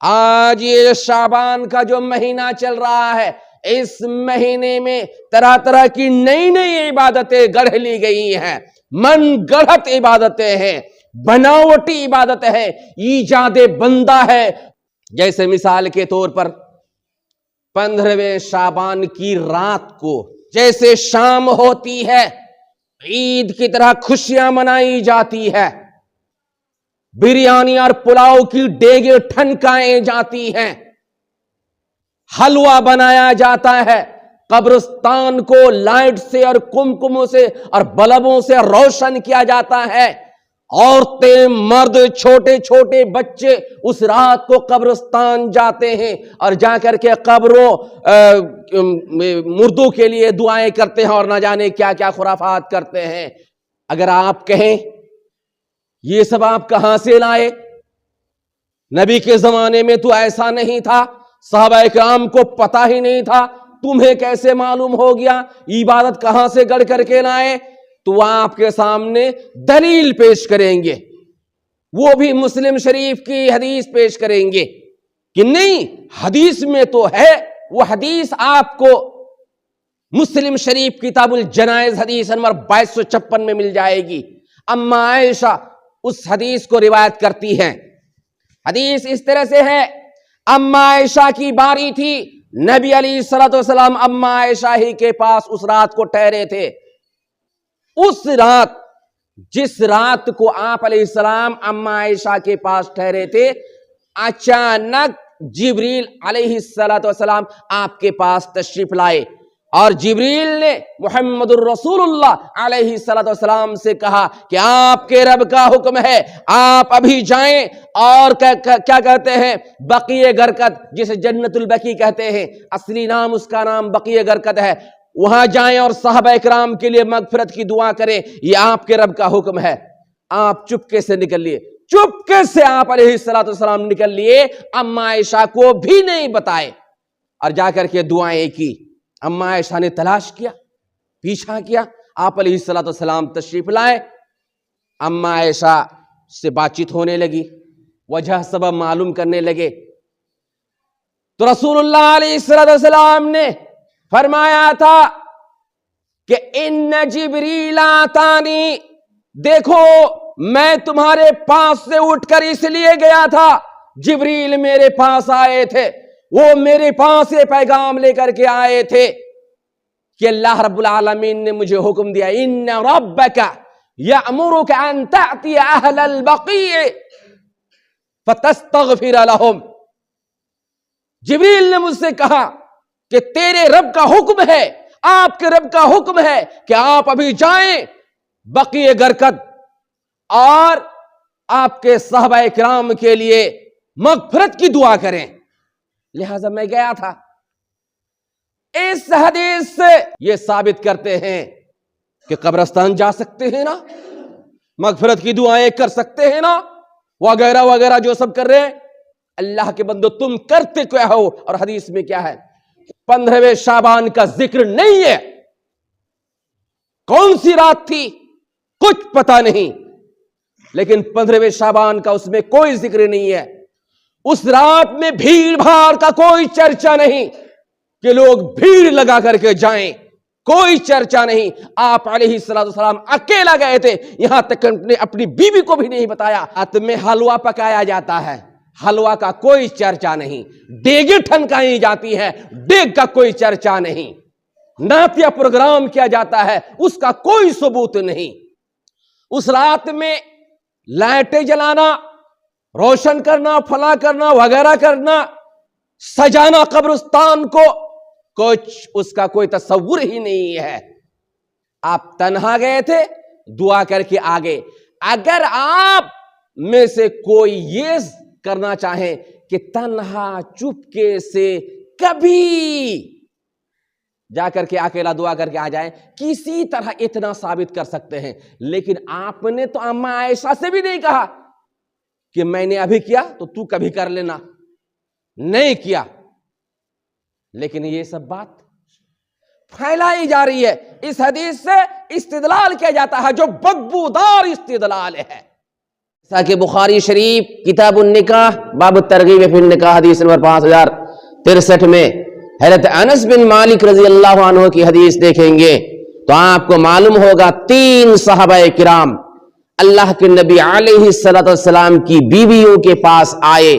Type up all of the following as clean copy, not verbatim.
آج یہ شعبان کا جو مہینہ چل رہا ہے، اس مہینے میں طرح طرح کی نئی نئی عبادتیں گڑھ لی گئی ہیں، من گڑھت عبادتیں ہیں، بناوٹی عبادت ہے، ایجاد بندہ ہے۔ جیسے مثال کے طور پر 15ویں شعبان کی رات کو جیسے شام ہوتی ہے، عید کی طرح خوشیاں منائی جاتی ہے، بریانی اور پلاؤ کی دیگیں ٹھنکائیں جاتی ہیں، حلوہ بنایا جاتا ہے، قبرستان کو لائٹ سے اور کمکموں سے اور بلبوں سے روشن کیا جاتا ہے، عورتیں، مرد، چھوٹے چھوٹے بچے اس رات کو قبرستان جاتے ہیں اور جا کر کے قبروں مردوں کے لیے دعائیں کرتے ہیں اور نہ جانے کیا کیا خرافات کرتے ہیں۔ اگر آپ کہیں یہ سب آپ کہاں سے لائے؟ نبی کے زمانے میں تو ایسا نہیں تھا، صحابہ کرام کو پتہ ہی نہیں تھا، تمہیں کیسے معلوم ہو گیا؟ عبادت کہاں سے گڑھ کر کے لائے؟ تو وہ آپ کے سامنے دلیل پیش کریں گے، وہ بھی مسلم شریف کی حدیث پیش کریں گے کہ نہیں، حدیث میں تو ہے۔ وہ حدیث آپ کو مسلم شریف کتاب الجنائز حدیث نمبر 2256 میں مل جائے گی۔ اما عائشہ اس حدیث کو روایت کرتی ہیں۔ حدیث اس طرح سے ہے، اما عائشہ کی باری تھی، نبی علیہ الصلوۃ والسلام اما عائشہ ہی کے پاس اس رات کو ٹھہرے تھے۔ اس رات، جس رات کو آپ علیہ السلام اما عائشہ کے پاس ٹھہرے تھے، اچانک جبریل علیہ السلام آپ کے پاس تشریف لائے اور جبریل نے محمد الرسول اللہ علیہ السلام سے کہا کہ آپ کے رب کا حکم ہے، آپ ابھی جائیں اور کیا کہتے ہیں، بقیع غرقد، جسے جنت البقیع کہتے ہیں، اصلی نام اس کا نام بقیع غرقد ہے، وہاں جائیں اور صحابہ اکرام کے لیے مغفرت کی دعا کریں، یہ آپ کے رب کا حکم ہے۔ آپ چپکے سے نکل لیے، چپکے سے آپ علیہ السلام نکل لیے، اما عائشہ کو بھی نہیں بتائے اور جا کر کے دعائیں کی۔ اما عائشہ نے تلاش کیا، پیچھا کیا، آپ علیہ السلام تشریف لائے، اما عائشہ سے بات چیت ہونے لگی، وجہ سبب معلوم کرنے لگے، تو رسول اللہ علیہ السلام نے فرمایا تھا کہ ان جبریل آتانی، دیکھو میں تمہارے پاس سے اٹھ کر اس لیے گیا تھا، جبریل میرے پاس آئے تھے، وہ میرے پاس یہ پیغام لے کر کے آئے تھے کہ اللہ رب العالمین نے مجھے حکم دیا، ان ربک یأمرک ان تأتی اہل البقیع فتستغفر لهم۔ جبریل نے مجھ سے کہا کہ تیرے رب کا حکم ہے، آپ کے رب کا حکم ہے کہ آپ ابھی جائیں بقیع غرقد اور آپ کے صحابہ اکرام کے لیے مغفرت کی دعا کریں۔ لہذا میں گیا تھا۔ اس حدیث سے یہ ثابت کرتے ہیں کہ قبرستان جا سکتے ہیں نا، مغفرت کی دعائیں کر سکتے ہیں نا، وغیرہ وغیرہ جو سب کر رہے ہیں۔ اللہ کے بندو تم کرتے کیا ہو؟ اور حدیث میں کیا ہے؟ 15ویں شعبان کا ذکر نہیں ہے۔ کون سی رات تھی کچھ پتا نہیں، لیکن 15ویں شعبان کا اس میں کوئی ذکر نہیں ہے۔ اس رات میں بھیڑ بھاڑ کا کوئی چرچا نہیں کہ لوگ بھیڑ لگا کر کے جائیں، کوئی چرچا نہیں۔ آپ علیہ السلام اکیلا گئے تھے، یہاں تک اپنی بیوی کو بھی نہیں بتایا۔ رات میں حلوہ پکایا جاتا ہے، حلوہ کا کوئی چرچا نہیں، دیگیں ٹھنکائی جاتی ہے، دیگ کا کوئی چرچا نہیں، نعتیہ پروگرام کیا جاتا ہے، اس کا کوئی ثبوت نہیں۔ اس رات میں لائٹیں جلانا، روشن کرنا، فلاں کرنا، وغیرہ کرنا، سجانا قبرستان کو، کچھ اس کا کوئی تصور ہی نہیں ہے۔ آپ تنہا گئے تھے، دعا کر کے آگے۔ اگر آپ میں سے کوئی یہ کرنا چاہیں کہ تنہا چپکے سے کبھی جا کر کے اکیلا دعا کر کے آ جائیں، کسی طرح اتنا ثابت کر سکتے ہیں، لیکن آپ نے تو اما عائشہ سے بھی نہیں کہا کہ میں نے ابھی کیا تو تو کبھی کر لینا، نہیں کیا۔ لیکن یہ سب بات پھیلائی جا رہی ہے، اس حدیث سے استدلال کیا جاتا ہے جو بدبودار استدلال ہے۔ جیسا کہ بخاری شریف کتاب النکاح باب الترغیب فی النکاح حدیث نمبر 5063 میں حضرت انس بن مالک رضی اللہ عنہ کی حدیث دیکھیں گے تو آپ کو معلوم ہوگا 3 صحابہ کرام اللہ کے نبی علیہ السلام کی بیویوں کے پاس آئے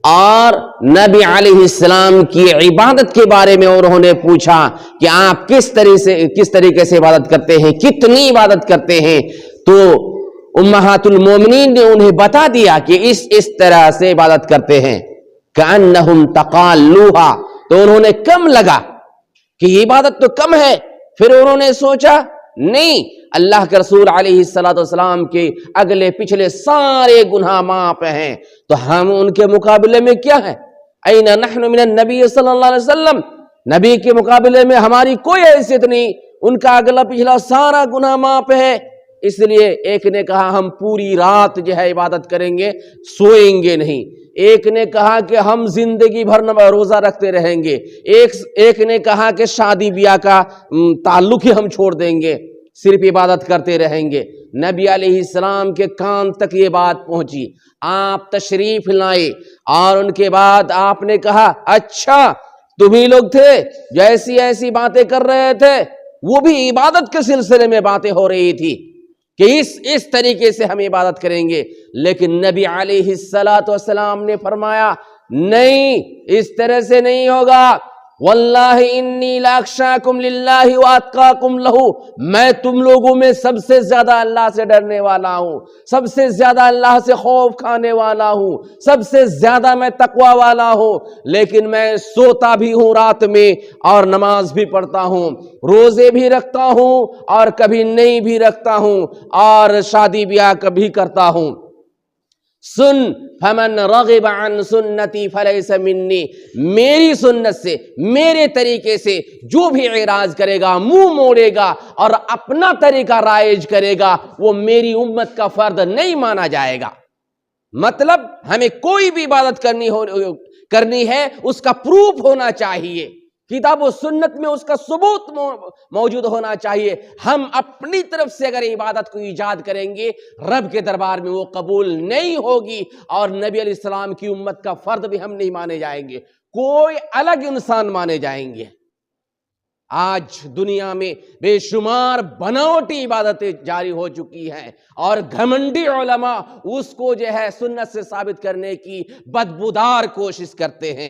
اور نبی علیہ السلام کی عبادت کے بارے میں انہوں نے پوچھا کہ آپ کس طریقے سے عبادت کرتے ہیں، کتنی عبادت کرتے ہیں؟ تو امہات المومنین نے انہیں بتا دیا کہ اس طرح سے عبادت کرتے ہیں کأنہم تقالوہا، تو انہوں نے کم لگا کہ یہ عبادت تو کم ہے، پھر انہوں نے سوچا نہیں، اللہ کے رسول علیہ السلام کے اگلے پچھلے سارے گناہ معاف ہیں، تو ہم ان کے مقابلے میں کیا ہیں؟ این نحن من النبی صلی اللہ علیہ وسلم، نبی کے مقابلے میں ہماری کوئی حیثیت نہیں، ان کا اگلا پچھلا سارا گناہ معاف ہے۔ اس لیے ایک نے کہا ہم پوری رات جو ہے عبادت کریں گے، سوئیں گے نہیں، ایک نے کہا کہ ہم زندگی بھر روزہ رکھتے رہیں گے، ایک نے کہا کہ شادی بیاہ کا تعلق ہی ہم چھوڑ دیں گے، صرف عبادت کرتے رہیں گے۔ نبی علیہ السلام کے کان تک یہ بات پہنچی، آپ تشریف لائے اور ان کے بعد آپ نے کہا اچھا تمہیں لوگ تھے جو ایسی باتیں کر رہے تھے، وہ بھی عبادت کے سلسلے میں باتیں ہو رہی تھی کہ اس طریقے سے ہم عبادت کریں گے، لیکن نبی علیہ السلام نے فرمایا نہیں، اس طرح سے نہیں ہوگا، واللہ انی لاخشاکم للہ واتقاکم لہ، میں تم لوگوں میں سب سے زیادہ اللہ سے ڈرنے والا ہوں، سب سے زیادہ اللہ سے خوف کھانے والا ہوں، سب سے زیادہ میں تقوی والا ہوں، لیکن میں سوتا بھی ہوں رات میں اور نماز بھی پڑھتا ہوں، روزے بھی رکھتا ہوں اور کبھی نہیں بھی رکھتا ہوں، اور شادی بیاہ کبھی کرتا ہوں۔ سن فمن رغب عن سنتی فلیس منی، میری سنت سے، میرے طریقے سے جو بھی اعراض کرے گا، منہ موڑے گا اور اپنا طریقہ رائج کرے گا، وہ میری امت کا فرد نہیں مانا جائے گا۔ مطلب ہمیں کوئی بھی عبادت کرنی ہے، اس کا پروف ہونا چاہیے، کتاب و سنت میں اس کا ثبوت موجود ہونا چاہیے۔ ہم اپنی طرف سے اگر عبادت کو ایجاد کریں گے، رب کے دربار میں وہ قبول نہیں ہوگی، اور نبی علیہ السلام کی امت کا فرد بھی ہم نہیں مانے جائیں گے، کوئی الگ انسان مانے جائیں گے۔ آج دنیا میں بے شمار بناوٹی عبادتیں جاری ہو چکی ہیں، اور گھمنڈی علماء اس کو جو ہے سنت سے ثابت کرنے کی بدبودار کوشش کرتے ہیں۔